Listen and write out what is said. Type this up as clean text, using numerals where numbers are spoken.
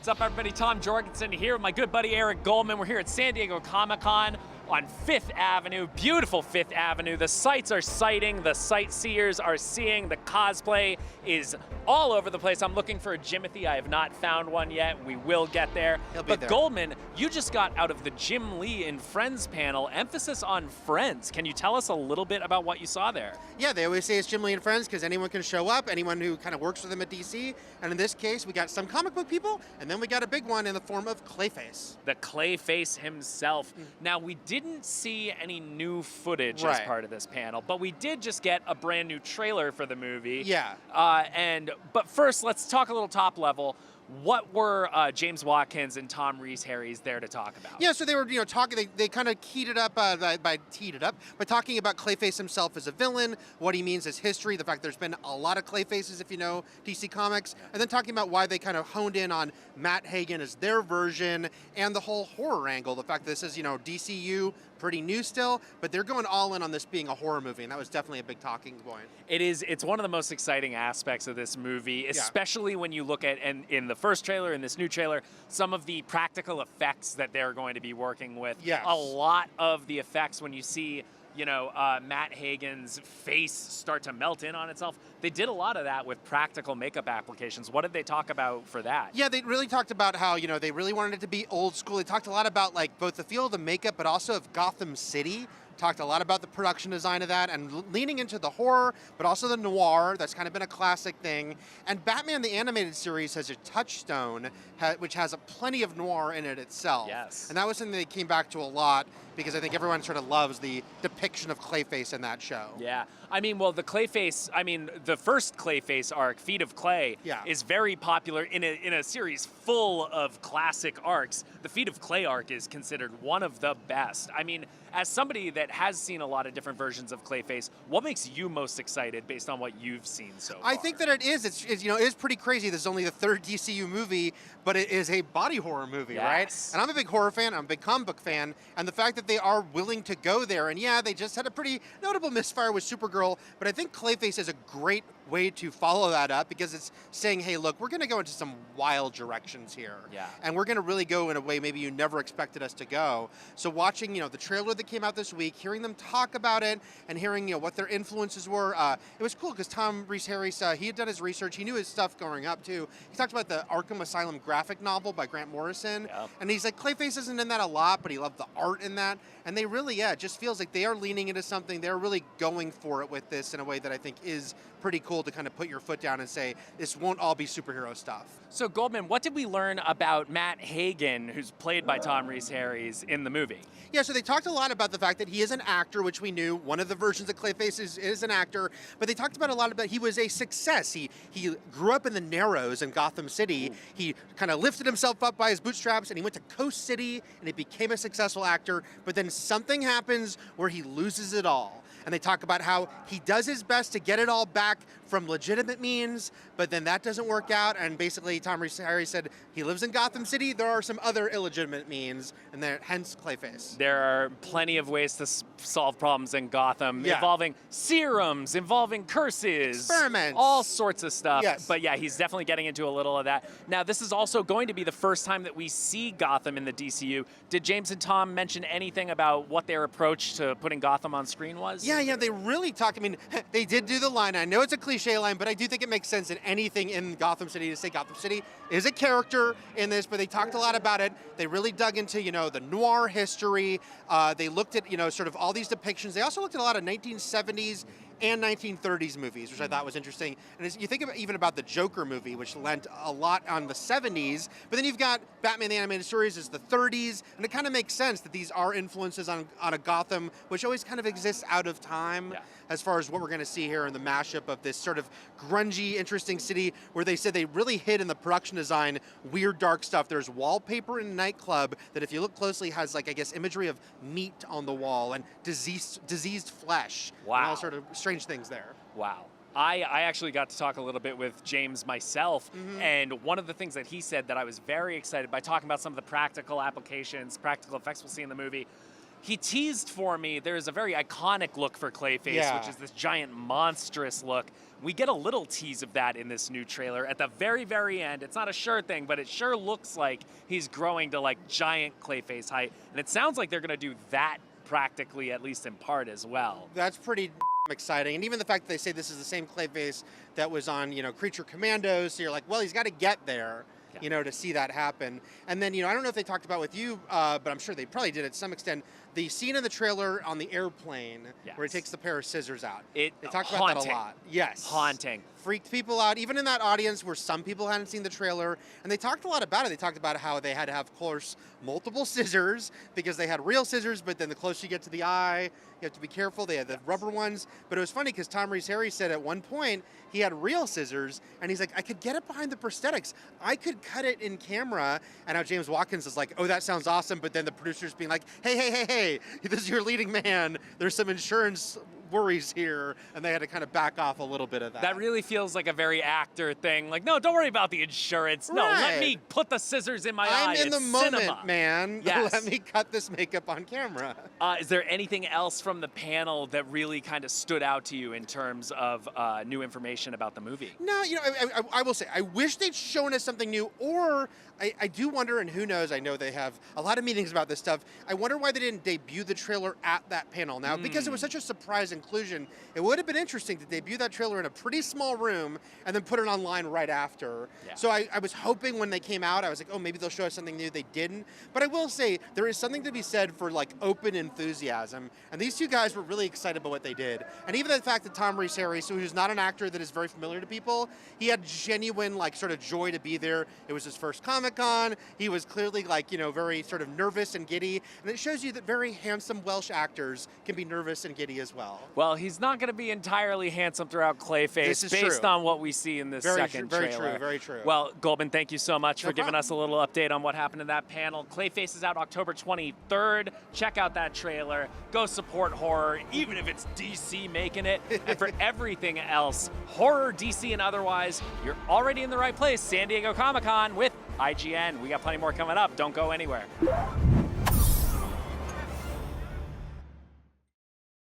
What's up, everybody? Tom Jorgensen here with my good buddy Eric Goldman. We're here at San Diego Comic-Con on 5th Avenue, beautiful 5th Avenue. The sights are sighting, the sightseers are seeing, the cosplay is all over the place. I'm looking for a Jimothy. I have not found one yet. We will get there. But there. Goldman, you just got out of the Jim Lee and Friends panel, emphasis on Friends. Can you tell us a little bit about what you saw there? Yeah, they always say it's Jim Lee and Friends because anyone can show up, anyone who kind of works with them at DC. And in this case, we got some comic book people, and then we got a big one in the form of Clayface. The Clayface himself. Now, we didn't see any new footage as part of this panel, but we did just get a brand new trailer for the movie. Yeah. But first, let's talk a little top level. What were James Watkins and Tom Rhys Harries there to talk about? Yeah, so they were, talking. They kind of teed it up by talking about Clayface himself as a villain, what he means as history, the fact there's been a lot of Clayfaces if you know DC Comics, and then talking about why they kind of honed in on Matt Hagen as their version and the whole horror angle. The fact that this is, DCU, pretty new still, but they're going all in on this being a horror movie, and that was definitely a big talking point. It is. It's one of the most exciting aspects of this movie, especially when you look at, and in the first trailer, in this new trailer, some of the practical effects that they're going to be working with. Yes. A lot of the effects when you see, Matt Hagen's face start to melt in on itself. They did a lot of that with practical makeup applications. What did they talk about for that? Yeah, they really talked about how, they really wanted it to be old school. They talked a lot about both the feel of the makeup, but also of Gotham City. Talked a lot about the production design of that and leaning into the horror, but also the noir. That's kind of been a classic thing. And Batman the Animated Series has a touchstone, which has plenty of noir in it itself. Yes. And that was something they came back to a lot because I think everyone sort of loves the depiction of Clayface in that show. Yeah. The Clayface, the first Clayface arc, Feet of Clay, is very popular in a series full of classic arcs. The Feet of Clay arc is considered one of the best. As somebody that has seen a lot of different versions of Clayface, what makes you most excited based on what you've seen so far? I think that it is. It is pretty crazy. This is only the third DCU movie, but it is a body horror movie, right? And I'm a big horror fan. I'm a big comic book fan. And the fact that they are willing to go there, and they just had a pretty notable misfire with Supergirl, but I think Clayface is a great way to follow that up because it's saying, hey, look, we're going to go into some wild directions here. Yeah. And we're going to really go in a way maybe you never expected us to go. So watching, the trailer that came out this week, hearing them talk about it and hearing, what their influences were, it was cool because Tom Rhys Harries, he had done his research. He knew his stuff growing up too. He talked about the Arkham Asylum graphic novel by Grant Morrison. Yeah. And he's like, Clayface isn't in that a lot, but he loved the art in that. And they really, it just feels like they are leaning into something. They're really going for it with this in a way that I think is pretty cool to kind of put your foot down and say, this won't all be superhero stuff. So Goldman, what did we learn about Matt Hagen, who's played by Tom Rhys Harries, in the movie? Yeah, so they talked a lot about the fact that he is an actor, which we knew. One of the versions of Clayface is an actor, but they talked about a lot about he was a success. He grew up in the Narrows in Gotham City. He kind of lifted himself up by his bootstraps, and he went to Coast City, and he became a successful actor, but then something happens where he loses it all. And they talk about how he does his best to get it all back from legitimate means, but then that doesn't work out. And basically, Tom Rhys Harries said he lives in Gotham City. There are some other illegitimate means, and hence Clayface. There are plenty of ways to solve problems in Gotham, involving serums, involving curses, experiments, all sorts of stuff. Yes. But yeah, he's definitely getting into a little of that. Now, this is also going to be the first time that we see Gotham in the DCU. Did James and Tom mention anything about what their approach to putting Gotham on screen was? Yeah, they really talked. They did do the line. I know it's a cliche line, but I do think it makes sense in anything in Gotham City to say Gotham City is a character in this, but they talked a lot about it. They really dug into, the noir history. They looked at, sort of all these depictions. They also looked at a lot of 1970s and 1930s movies, which I thought was interesting. And as you think about even about the Joker movie, which lent a lot on the 70s, but then you've got Batman the Animated Series is the 30s, and it kind of makes sense that these are influences on a Gotham, which always kind of exists out of time as far as what we're going to see here in the mashup of this sort of grungy, interesting city where they said they really hid in the production design weird, dark stuff. There's wallpaper in a nightclub that if you look closely has imagery of meat on the wall and diseased flesh. Wow. And all sort of strange things there. Wow. I actually got to talk a little bit with James myself, and one of the things that he said that I was very excited by, talking about some of the practical applications, practical effects we'll see in the movie, He teased for me, there's a very iconic look for Clayface, Yeah. which is this giant monstrous look. We get a little tease of that in this new trailer at the very, very end. It's not a sure thing, but it sure looks like he's growing to like giant Clayface height. And it sounds like they're gonna do that practically, at least in part as well. That's pretty exciting. And even the fact that they say this is the same Clayface that was on, Creature Commandos, so you're like, well, he's got to get there. Yeah. To see that happen. And then, I don't know if they talked about with you, but I'm sure they probably did to some extent, the scene in the trailer on the airplane where he takes the pair of scissors out. They talked about that a lot. Yes. Haunting. Freaked people out, even in that audience where some people hadn't seen the trailer. And they talked a lot about it. They talked about how they had to have, of course, multiple scissors because they had real scissors, but then the closer you get to the eye, you have to be careful. They had the rubber ones. But it was funny because Tom Rhys Harries said at one point he had real scissors, and he's like, I could get it behind the prosthetics. I could cut it in camera. And now James Watkins is like, oh, that sounds awesome. But then the producers being like, hey, this is your leading man. There's some insurance worries here, and they had to kind of back off a little bit of that. That really feels like a very actor thing. Like, no, don't worry about the insurance. No, let me put the scissors in my eye. I'm in the moment, cinema. man. Yes. Let me cut this makeup on camera. Is there anything else from the panel that really kind of stood out to you in terms of new information about the movie? No, I will say, I wish they'd shown us something new, or I do wonder, and who knows, I know they have a lot of meetings about this stuff. I wonder why they didn't debut the trailer at that panel. Now, because it was such a surprise inclusion, it would have been interesting to debut that trailer in a pretty small room and then put it online right after. Yeah. So I was hoping when they came out, I was like, oh, maybe they'll show us something new. They didn't. But I will say, there is something to be said for like open enthusiasm. And these two guys were really excited about what they did. And even the fact that Tom Rhys Harries, who's not an actor that is very familiar to people, he had genuine like sort of joy to be there. It was his first Comic-Con. He was clearly like, very sort of nervous and giddy. And it shows you that very handsome Welsh actors can be nervous and giddy as well. Well, he's not going to be entirely handsome throughout Clayface based on what we see in this second trailer. Very true. Well, Goldman, thank you so much for giving problem. us a little update on what happened in that panel. Clayface is out October 23rd. Check out that trailer. Go support horror, even if it's DC making it. And for everything else, horror, DC, and otherwise, you're already in the right place. San Diego Comic-Con with IGN. We got plenty more coming up. Don't go anywhere.